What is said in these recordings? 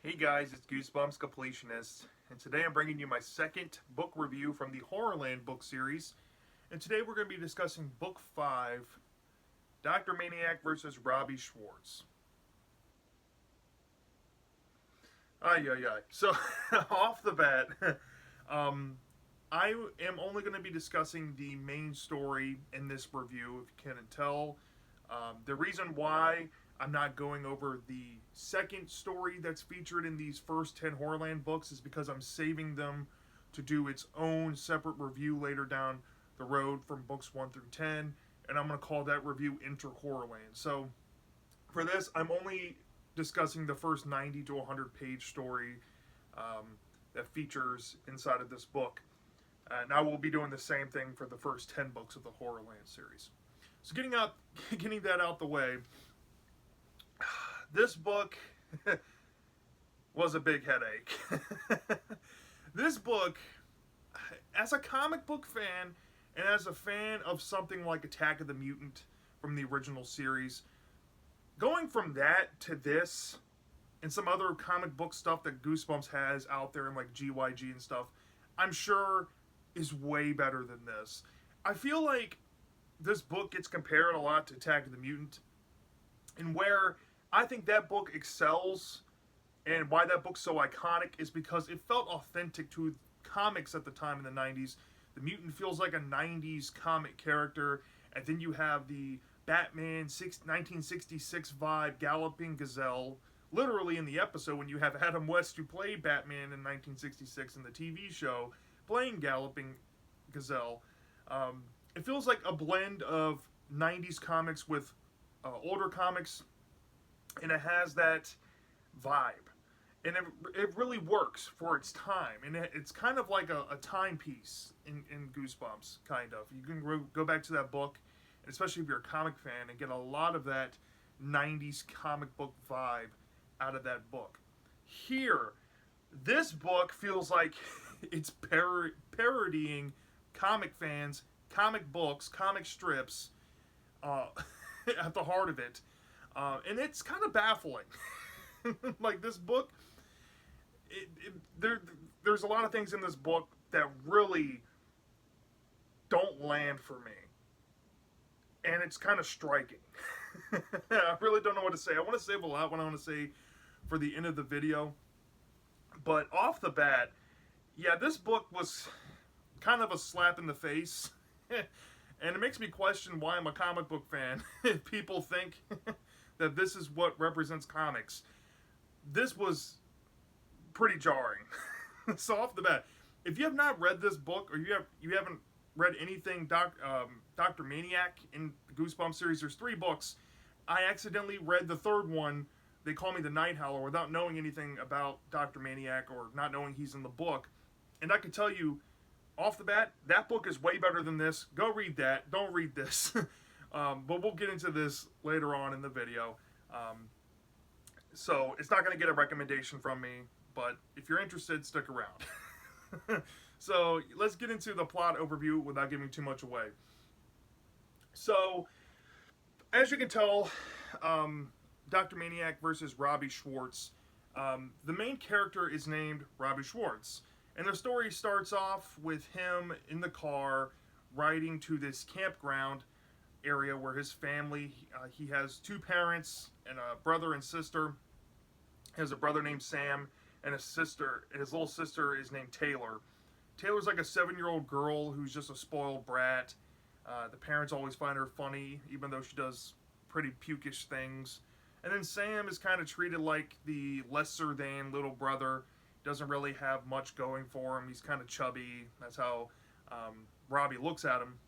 Hey guys, it's Goosebumps Completionist, and today I'm bringing you my second book review from the HorrorLand book series. And today we're going to be discussing Book 5, Dr. Maniac versus Robby Schwartz. Ay, ay, ay. So, off the bat, um, I am only going to be discussing the main story in this review, if you can't tell. The reason why I'm not going over the second story that's featured in these first 10 Horrorland books is because I'm saving them to do its own separate review later down the road from books 1 through 10, and I'm going to call that review Inter Horrorland. So, for this, I'm only discussing the first 90 to 100 page story that features inside of this book. And I will be doing the same thing for the first 10 books of the Horrorland series. So getting that out the way, this book was a big headache. This book, as a comic book fan and as a fan of something like Attack of the Mutant from the original series, going from that to this and some other comic book stuff that Goosebumps has out there in like GYG and stuff, I'm sure is way better than this. I feel like this book gets compared a lot to Attack of the Mutant, and where I think that book excels and why that book's so iconic is because it felt authentic to comics at the time in the 90s. The mutant feels like a 90s comic character, and then you have the Batman 1966 vibe Galloping Gazelle, literally in the episode when you have Adam West, who played Batman in 1966 in the TV show, playing Galloping Gazelle. It feels like a blend of 90s comics with older comics, and it has that vibe. And it really works for its time. And it's kind of like a timepiece in Goosebumps, kind of. You can go back to that book, and especially if you're a comic fan, and get a lot of that 90s comic book vibe out of that book. Here, this book feels like it's parodying comic fans, comic books, comic strips at the heart of it. And it's kind of baffling. Like, this book, there's a lot of things in this book that really don't land for me. And it's kind of striking. I really don't know what to say. I want to save a lot what I want to say for the end of the video. But off the bat, yeah, this book was kind of a slap in the face. And it makes me question why I'm a comic book fan if people think that this is what represents comics. This was pretty jarring. So off the bat, if you have not read this book, or you haven't read anything Dr. Maniac in the Goosebumps series, there's 3 books. I accidentally read the third one, They Call Me the Night Howler, without knowing anything about Dr. Maniac or not knowing he's in the book. And I can tell you, off the bat, that book is way better than this. Go read that. Don't read this. But we'll get into this later on in the video. So it's not going to get a recommendation from me, but if you're interested, stick around. So let's get into the plot overview without giving too much away. So, as you can tell, Dr. Maniac versus Robby Schwartz. The main character is named Robby Schwartz. And the story starts off with him in the car riding to this campground area where his family, he has 2 parents and a brother and sister. He has a brother named Sam and a sister, and his little sister is named Taylor. Taylor's like a 7-year-old girl who's just a spoiled brat. The parents always find her funny, even though she does pretty pukish things. And then Sam is kind of treated like the lesser than little brother. Doesn't really have much going for him. He's kind of chubby. That's how Robby looks at him.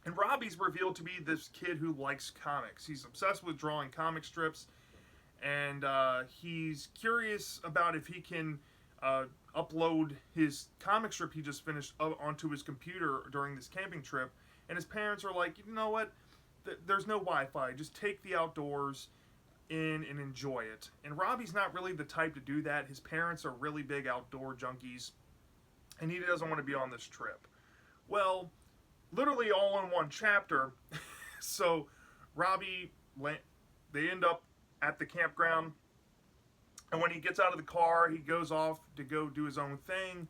And Robby's revealed to be this kid who likes comics. He's obsessed with drawing comic strips. And he's curious about if he can upload his comic strip he just finished onto his computer during this camping trip. And his parents are like, you know what? There's no Wi-Fi. Just take the outdoors in and enjoy it. And Robby's not really the type to do that. His parents are really big outdoor junkies, and he doesn't want to be on this trip. Well, literally all in one chapter. So Robby, they end up at the campground, And when he gets out of the car, he goes off to go do his own thing,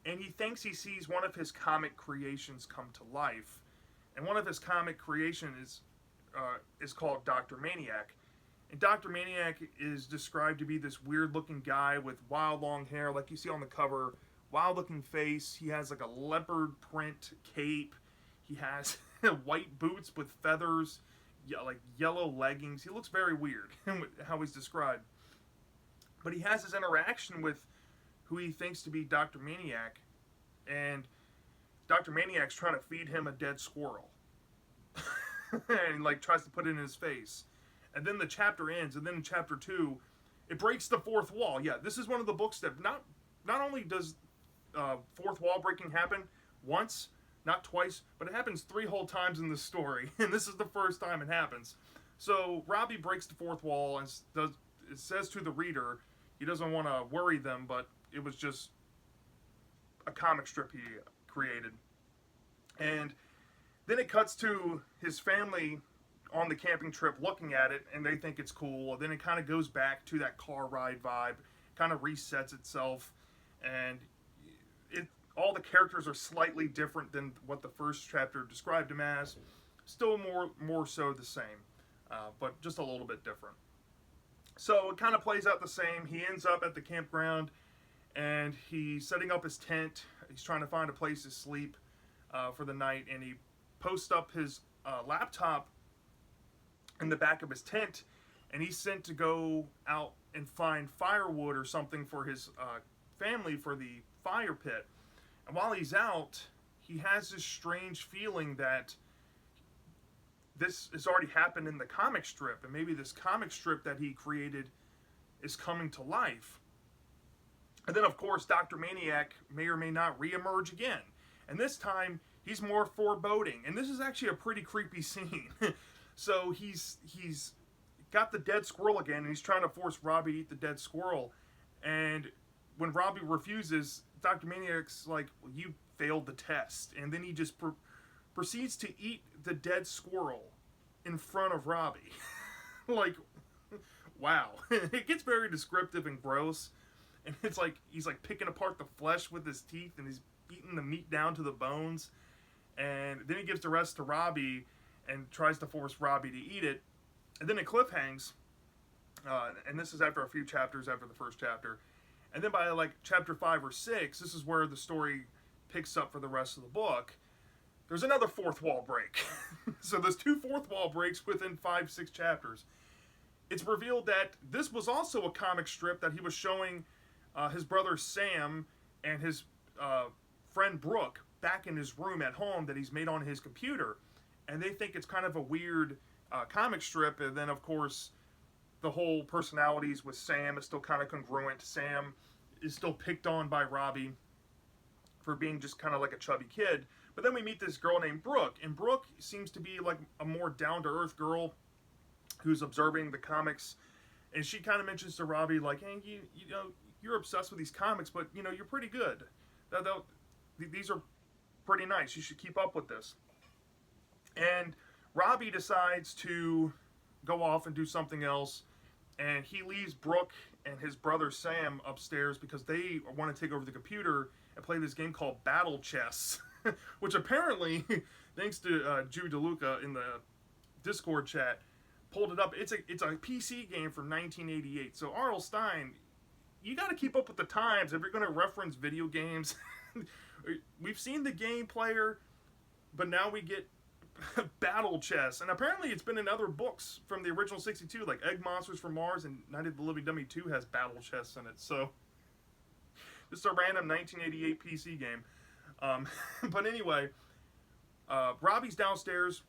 and he thinks he sees one of his comic creations come to life. And one of his comic creations is called Dr. Maniac. And Dr. Maniac is described to be this weird looking guy with wild long hair, like you see on the cover, wild looking face. He has like a leopard print cape. He has white boots with feathers, like yellow leggings. He looks very weird how he's described. But he has this interaction with who he thinks to be Dr. Maniac, and Dr. Maniac's trying to feed him a dead squirrel. And like tries to put it in his face. And then the chapter ends, and then in chapter 2, it breaks the fourth wall. Yeah, this is one of the books that not only does fourth wall breaking happen once, not twice, but it happens 3 whole times in the story, and this is the first time it happens. So Robby breaks the fourth wall and it says to the reader he doesn't want to worry them, but it was just a comic strip he created. And then it cuts to his family on the camping trip looking at it, and they think it's cool. And then it kind of goes back to that car ride vibe, kind of resets itself, and all the characters are slightly different than what the first chapter described him as. Still more so the same, but just a little bit different. So it kind of plays out the same. He ends up at the campground, and he's setting up his tent. He's trying to find a place to sleep for the night, and he posts up his laptop in the back of his tent, and he's sent to go out and find firewood or something for his family for the fire pit. And while he's out, he has this strange feeling that this has already happened in the comic strip, and maybe this comic strip that he created is coming to life. And then, of course, Dr. Maniac may or may not reemerge again. And this time, he's more foreboding. And this is actually a pretty creepy scene. So he's got the dead squirrel again, and he's trying to force Robby to eat the dead squirrel. And when Robby refuses, Dr. Maniac's like, well, you failed the test. And then he just proceeds to eat the dead squirrel in front of Robby. Like, wow. It gets very descriptive and gross. And it's like he's like picking apart the flesh with his teeth, and he's eating the meat down to the bones. And then he gives the rest to Robby and tries to force Robby to eat it. And then it cliffhangs. And this is after a few chapters after the first chapter. And then by like chapter 5 or 6, this is where the story picks up for the rest of the book. There's another fourth wall break. So there's 2 fourth wall breaks within 5-6 chapters. It's revealed that this was also a comic strip that he was showing his brother Sam and his friend Brooke back in his room at home that he's made on his computer. And they think it's kind of a weird comic strip. And then, of course, the whole personalities with Sam is still kind of congruent. Sam is still picked on by Robby for being just kind of like a chubby kid. But then we meet this girl named Brooke, and Brooke seems to be like a more down-to-earth girl who's observing the comics. And she kind of mentions to Robby, like, hey, you know, you're obsessed with these comics, but, you know, you're pretty good. These are pretty nice. You should keep up with this. And Robby decides to go off and do something else, and he leaves Brooke and his brother Sam upstairs because they want to take over the computer and play this game called Battle Chess, which apparently, thanks to Drew DeLuca in the Discord chat, pulled it up. It's a PC game from 1988. So R.L. Stine, you got to keep up with the times if you're going to reference video games. We've seen the game player, but now we get Battle Chess, and apparently it's been in other books from the original 62, like Egg Monsters from Mars, and Night of the Living Dummy 2 has Battle Chess in it. So just a random 1988 PC game. But anyway, Robby's downstairs,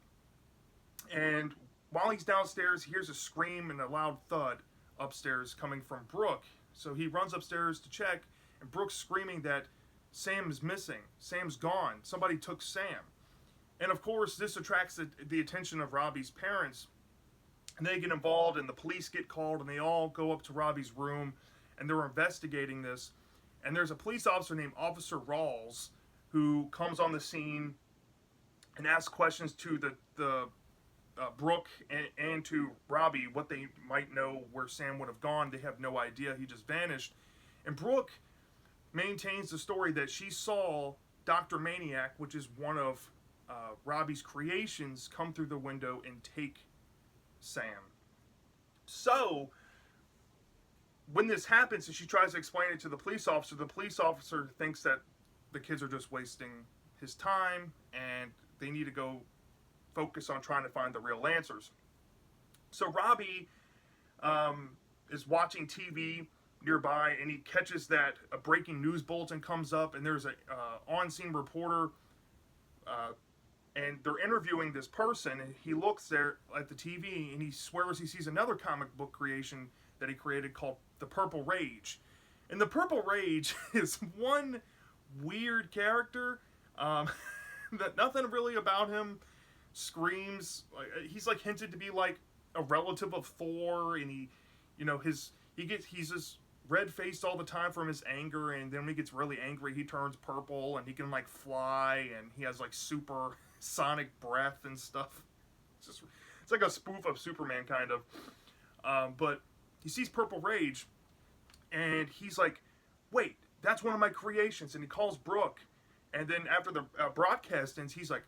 and while he's downstairs, he hears a scream and a loud thud upstairs coming from Brooke. So he runs upstairs to check, and Brooke's screaming that Sam is missing. Sam's gone. Somebody took Sam. And of course, this attracts the attention of Robby's parents. And they get involved, and the police get called, and they all go up to Robby's room, and they're investigating this. And there's a police officer named Officer Rawls who comes on the scene and asks questions to the Brooke and to Robby what they might know where Sam would have gone. They have no idea. He just vanished. And Brooke maintains the story that she saw Dr. Maniac, which is one of Robby's creations, come through the window and take Sam. So, when this happens and she tries to explain it to the police officer thinks that the kids are just wasting his time and they need to go focus on trying to find the real answers. So Robby is watching TV nearby and he catches that a breaking news bulletin comes up and there's a on-scene reporter and they're interviewing this person and he looks there at the TV and he swears he sees another comic book creation that he created called The Purple Rage. And the Purple Rage is one weird character that nothing really about him screams. He's like hinted to be like a relative of Thor, and he's just red faced all the time from his anger, and then when he gets really angry he turns purple and he can like fly and he has like super sonic breath and stuff. It's like a spoof of Superman kind of. But he sees Purple Rage and he's like, wait, that's one of my creations. And he calls Brooke, and then after the broadcast ends, he's like,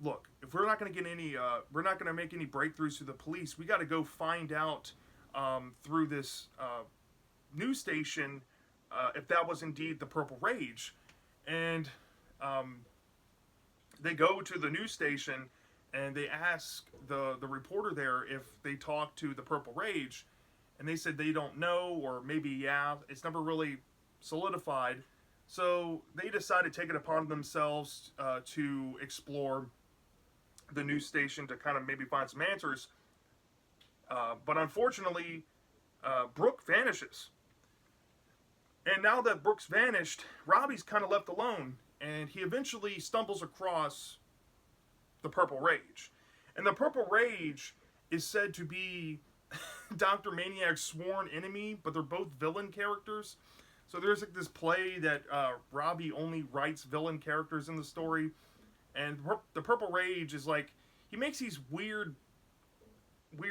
look, if we're not going to get any, we're not going to make any breakthroughs to the police, we got to go find out through this news station if that was indeed the Purple Rage. And they go to the news station and they ask the reporter there if they talked to the Purple Rage, and they said they don't know, or maybe yeah, it's never really solidified. So they decided to take it upon themselves to explore the news station to kind of maybe find some answers. But unfortunately, Brooke vanishes. And now that Brooke's vanished, Robby's kind of left alone. And he eventually stumbles across the Purple Rage. And the Purple Rage is said to be Dr. Maniac's sworn enemy, but they're both villain characters. So there's like this play that Robby only writes villain characters in the story. And the Purple Rage is like, he makes these weird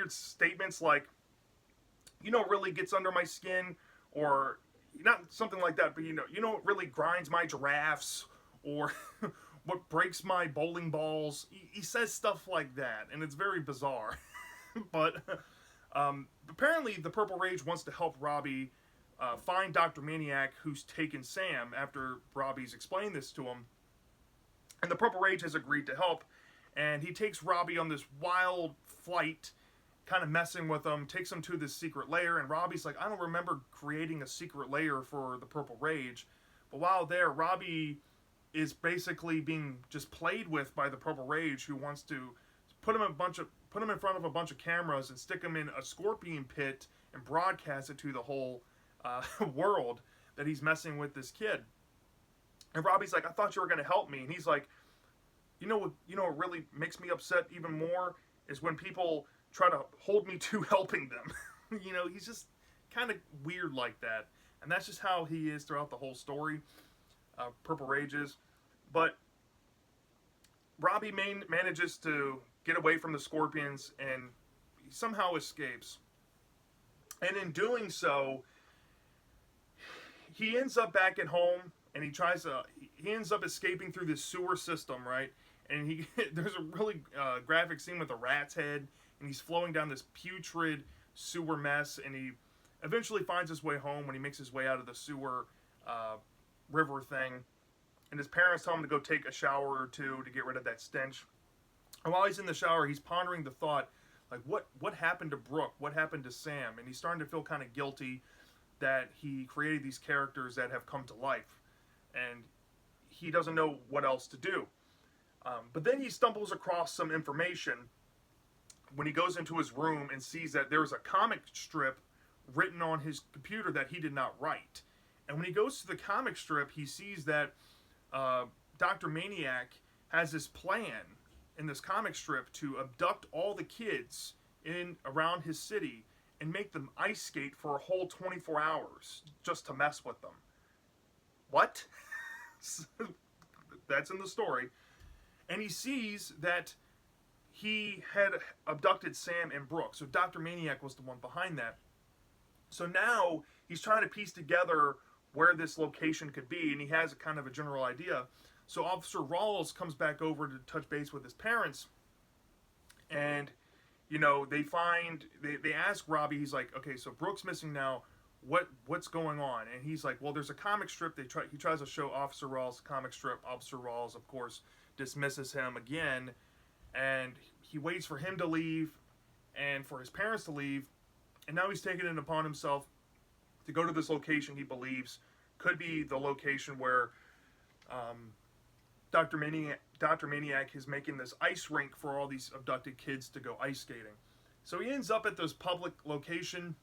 statements like, it really gets under my skin, or not something like that, but it really grinds my giraffes, or what breaks my bowling balls. He says stuff like that, and it's very bizarre. But apparently the Purple Rage wants to help Robby find Dr. Maniac, who's taken Sam, after Robby's explained this to him. And the Purple Rage has agreed to help, and he takes Robby on this wild flight, kind of messing with him, takes him to this secret lair, and Robby's like, I don't remember creating a secret lair for the Purple Rage. But while there, Robby is basically being just played with by the Purple Rage, who wants to put him in front of a bunch of cameras and stick him in a scorpion pit and broadcast it to the whole world that he's messing with this kid. And Robby's like, I thought you were going to help me. And he's like, what really makes me upset even more is when people try to hold me to helping them. He's just kind of weird like that. And that's just how he is throughout the whole story. Purple Rages. But Robby manages to get away from the scorpions and he somehow escapes. And in doing so, he ends up back at home, and he ends up escaping through this sewer system, right? And there's a really graphic scene with a rat's head, and he's flowing down this putrid sewer mess, and he eventually finds his way home when he makes his way out of the sewer river thing. And his parents tell him to go take a shower or two to get rid of that stench. And while he's in the shower, he's pondering the thought, like, what happened to Brooke? What happened to Sam? And he's starting to feel kind of guilty that he created these characters that have come to life. And he doesn't know what else to do. But then he stumbles across some information when he goes into his room and sees that there's a comic strip written on his computer that he did not write. And when he goes to the comic strip, he sees that Dr. Maniac has this plan in this comic strip to abduct all the kids around his city and make them ice skate for a whole 24 hours just to mess with them. What? That's in the story. And he sees that he had abducted Sam and Brooke. So Dr. Maniac was the one behind that. So now he's trying to piece together where this location could be, and he has a kind of a general idea. So Officer Rawls comes back over to touch base with his parents, and they ask Robby. He's like, okay, so Brooke's missing now. What's going on? And he's like, well, there's a comic strip. He tries to show Officer Rawls comic strip. Officer Rawls, of course, dismisses him again, and he waits for him to leave and for his parents to leave, and now he's taking it upon himself to go to this location he believes could be the location where Dr. Maniac is making this ice rink for all these abducted kids to go ice skating. So he ends up at this public location,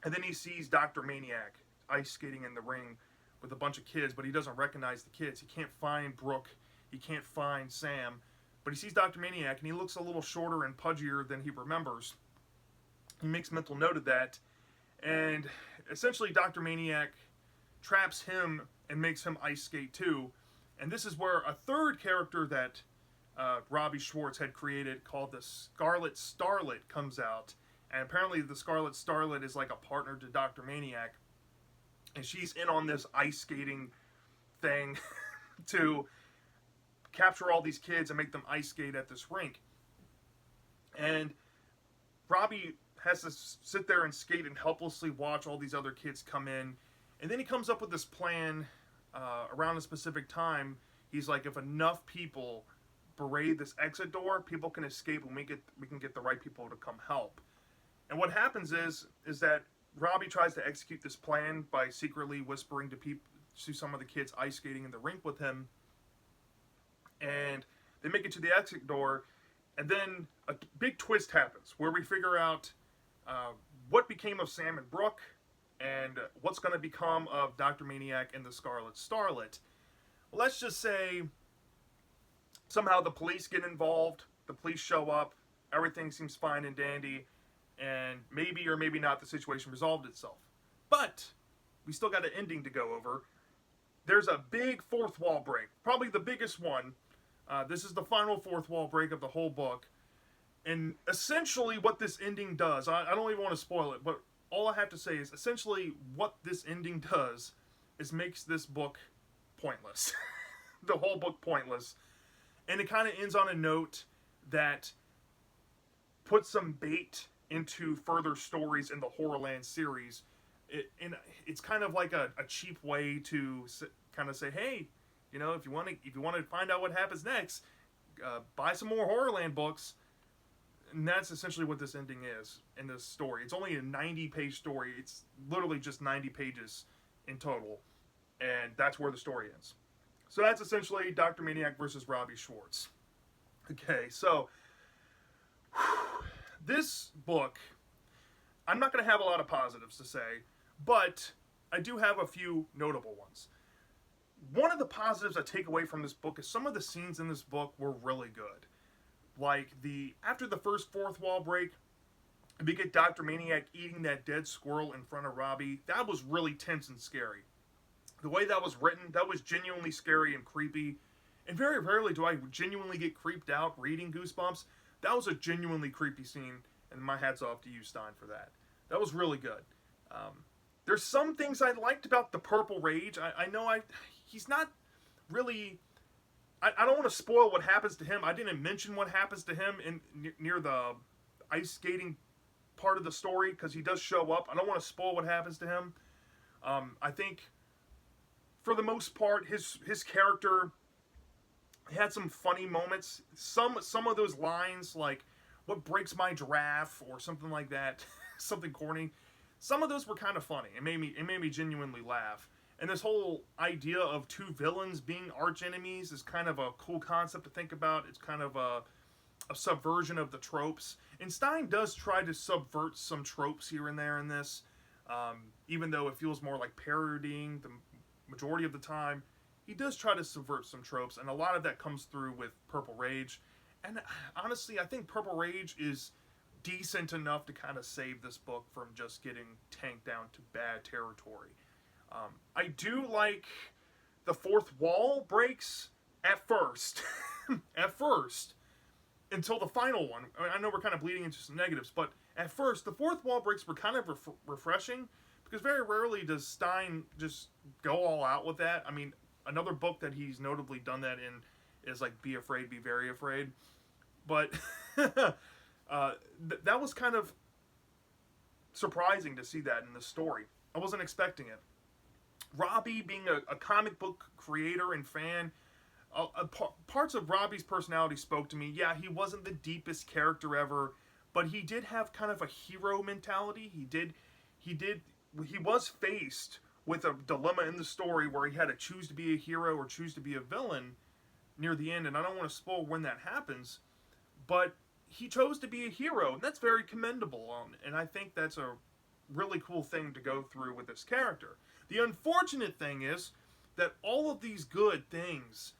and then he sees Dr. Maniac ice skating in the ring with a bunch of kids, but he doesn't recognize the kids. He can't find Brooke. He can't find Sam. But he sees Dr. Maniac, and he looks a little shorter and pudgier than he remembers. He makes mental note of that, and essentially Dr. Maniac traps him and makes him ice skate too. And this is where a third character that Robby Schwartz had created, called the Scarlet Starlet, comes out. And apparently the Scarlet Starlet is like a partner to Dr. Maniac. And she's in on this ice skating thing to capture all these kids and make them ice skate at this rink. And Robby has to sit there and skate and helplessly watch all these other kids come in. And then he comes up with this plan around a specific time. He's like, if enough people berate this exit door, people can escape, and we can get the right people to come help. And what happens is that Robby tries to execute this plan by secretly whispering to some of the kids ice skating in the rink with him. And they make it to the exit door, and then a big twist happens where we figure out what became of Sam and Brooke, and what's going to become of Dr. Maniac and the Scarlet Starlet. Let's just say somehow the police get involved, the police show up, everything seems fine and dandy, and maybe or maybe not the situation resolved itself. But we still got an ending to go over. There's a big fourth wall break, probably the biggest one. This is the final fourth wall break of the whole book. And essentially what this ending does, I don't even want to spoil it, but all I have to say is essentially what this ending does is makes this book pointless. The whole book pointless. And it kind of ends on a note that puts some bait into further stories in the HorrorLand series. It's kind of like a cheap way to kind of say, hey, if you want to find out what happens next, buy some more HorrorLand books. And that's essentially what this ending is in this story. It's only a 90-page story. It's literally just 90 pages in total. And that's where the story ends. So that's essentially Dr. Maniac versus Robby Schwartz. Okay, so this book, I'm not going to have a lot of positives to say, but I do have a few notable ones. One of the positives I take away from this book is some of the scenes in this book were really good. Like, after the first fourth wall break, we get Dr. Maniac eating that dead squirrel in front of Robby. That was really tense and scary. The way that was written, that was genuinely scary and creepy. And very rarely do I genuinely get creeped out reading Goosebumps. That was a genuinely creepy scene, and my hat's off to you, Stein, for that. That was really good. There's some things I liked about the Purple Rage. I know he's not really... I don't want to spoil what happens to him. I didn't mention what happens to him near the ice skating part of the story, because he does show up. I don't want to spoil what happens to him. I think, for the most part, his character had some funny moments. Some of those lines, like, what breaks my giraffe, or something like that, something corny, some of those were kind of funny. It made me genuinely laugh. And this whole idea of two villains being arch enemies is kind of a cool concept to think about. It's kind of a subversion of the tropes. And Stein does try to subvert some tropes here and there in this, even though it feels more like parodying the majority of the time. He does try to subvert some tropes, and a lot of that comes through with Purple Rage. And honestly, I think Purple Rage is decent enough to kind of save this book from just getting tanked down to bad territory. I do like the fourth wall breaks at first. At first. until the final one. I know we're kind of bleeding into some negatives, but at first, the fourth wall breaks were kind of refreshing because very rarely does Stein just go all out with that. I mean, another book that he's notably done that in is like Be Afraid, Be Very Afraid. But that was kind of surprising to see that in the story. I wasn't expecting it. Robby, being a comic book creator and fan, parts of Robby's personality spoke to me. Yeah, he wasn't the deepest character ever, but he did have kind of a hero mentality. He was faced with a dilemma in the story where he had to choose to be a hero or choose to be a villain near the end, and I don't want to spoil when that happens, but he chose to be a hero, and that's very commendable, and I think that's a really cool thing to go through with this character. The unfortunate thing is that all of these good things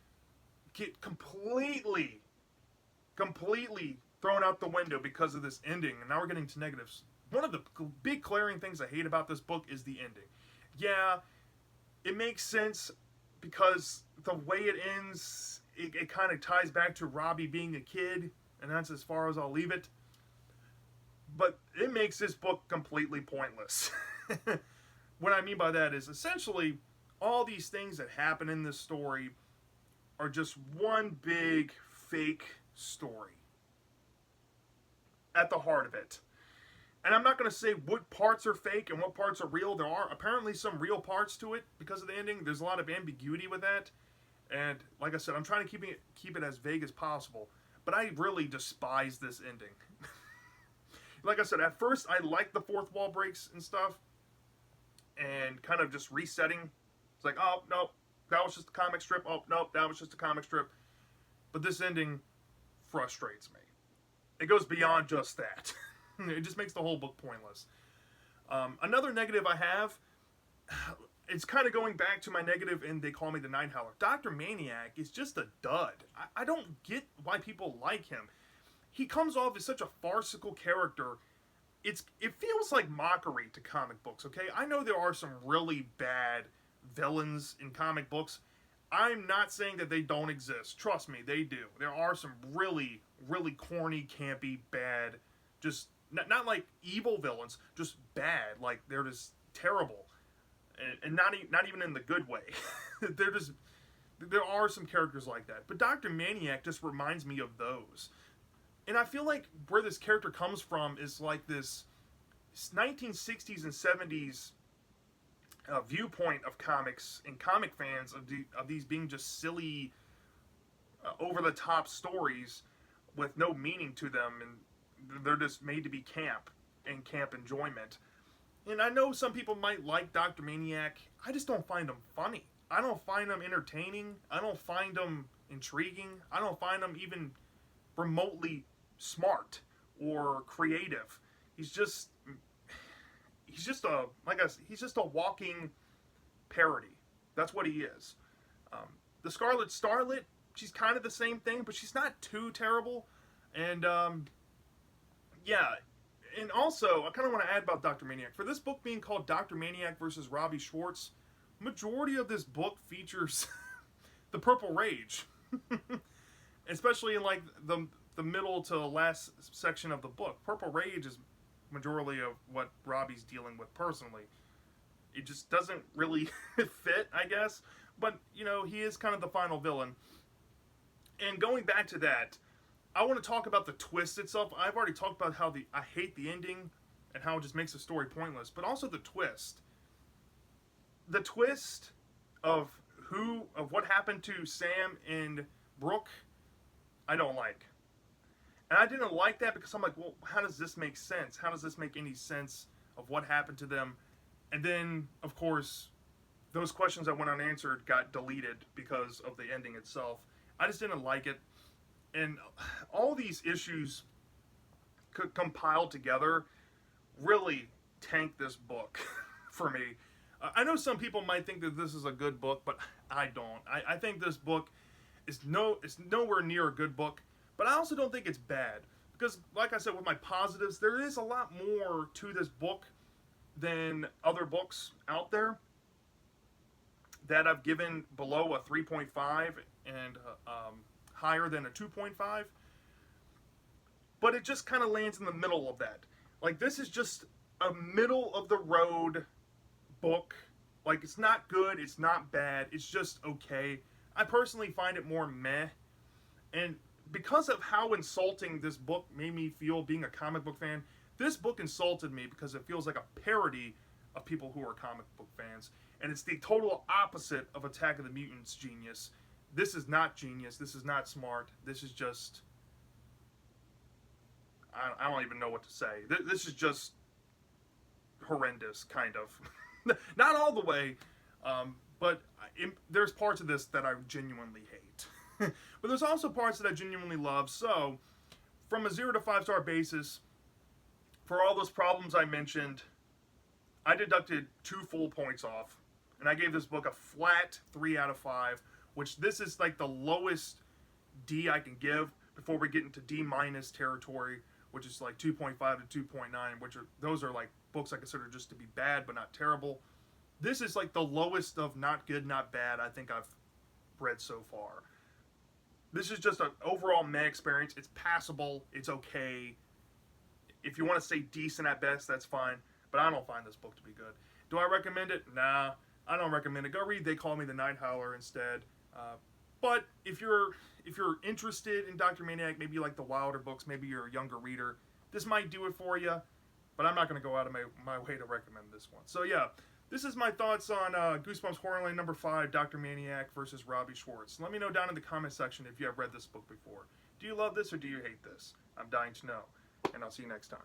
get completely thrown out the window because of this ending, and now we're getting to negatives. One of the big glaring things I hate about this book is the ending. Yeah, it makes sense because the way it ends, it kind of ties back to Robby being a kid, and that's as far as I'll leave it. But it makes this book completely pointless. What I mean by that is essentially all these things that happen in this story are just one big fake story at the heart of it. And I'm not going to say what parts are fake and what parts are real. There are apparently some real parts to it because of the ending. There's a lot of ambiguity with that. And like I said, I'm trying to keep it as vague as possible. But I really despise this ending. Like I said, at first I liked the fourth wall breaks and stuff. And kind of just resetting. It's like, oh, nope, that was just a comic strip. Oh, nope, that was just a comic strip. But this ending frustrates me. It goes beyond just that. It just makes the whole book pointless. Another negative I have, it's kind of going back to my negative in They Call Me the Night Howler. Dr. Maniac is just a dud. I don't get why people like him. He comes off as such a farcical character. It feels like mockery to comic books, okay? I know there are some really bad villains in comic books. I'm not saying that they don't exist. Trust me, they do. There are some really, really corny, campy, bad, just not like evil villains, just bad. Like they're just terrible, and not even in the good way. There are some characters like that, but Dr. Maniac just reminds me of those. And I feel like where this character comes from is like this 1960s and 70s viewpoint of comics and comic fans of these being just silly, over-the-top stories with no meaning to them, and they're just made to be camp and camp enjoyment. And I know some people might like Dr. Maniac. I just don't find him funny. I don't find him entertaining. I don't find him intriguing. I don't find him even remotely smart or creative. He's just a walking parody. That's what he is. The Scarlet Starlet, she's kind of the same thing, but she's not too terrible. And yeah, and also I kind of want to add about Dr. Maniac. For this book being called Dr. Maniac versus Robby Schwartz, majority of this book features the Purple Rage, especially in like the middle to the last section of the book. Purple Rage is majority of what Robby's dealing with personally. It just doesn't really fit, I guess. But, you know, he is kind of the final villain. And going back to that, I want to talk about the twist itself. I've already talked about how I hate the ending and how it just makes the story pointless. But also the twist. The twist of what happened to Sam and Brooke, I don't like. And I didn't like that because I'm like, well, how does this make sense? How does this make any sense of what happened to them? And then, of course, those questions that went unanswered got deleted because of the ending itself. I just didn't like it. And all these issues compiled together really tanked this book for me. I know some people might think that this is a good book, but I don't. I think this book is nowhere near a good book. But I also don't think it's bad. Because, like I said, with my positives, there is a lot more to this book than other books out there that I've given below a 3.5 and higher than a 2.5. but it just kind of lands in the middle of that. Like, this is just a middle of the road book. Like, it's not good, it's not bad, it's just okay. I personally find it more meh. And because of how insulting this book made me feel being a comic book fan, this book insulted me because it feels like a parody of people who are comic book fans. And it's the total opposite of Attack of the Mutants genius. This is not genius, this is not smart, this is just... I don't even know what to say. This is just horrendous, kind of. Not all the way, but there's parts of this that I genuinely hate. But there's also parts that I genuinely love. So, from a 0 to 5 star basis, for all those problems I mentioned, I deducted 2 full points off. And I gave this book a flat 3 out of 5, which this is like the lowest D I can give before we get into D minus territory, which is like 2.5 to 2.9, those are like books I consider just to be bad but not terrible. This is like the lowest of not good, not bad I think I've read so far. This is just an overall meh experience. It's passable. It's okay. If you want to say decent at best, that's fine. But I don't find this book to be good. Do I recommend it? Nah, I don't recommend it. Go read They Call Me the Night Howler instead. But if you're interested in Dr. Maniac, maybe you like the Wilder books, maybe you're a younger reader, this might do it for you. But I'm not going to go out of my way to recommend this one. So yeah, this is my thoughts on Goosebumps HorrorLand number 5, Dr. Maniac versus Robby Schwartz. Let me know down in the comment section if you have read this book before. Do you love this or do you hate this? I'm dying to know. And I'll see you next time.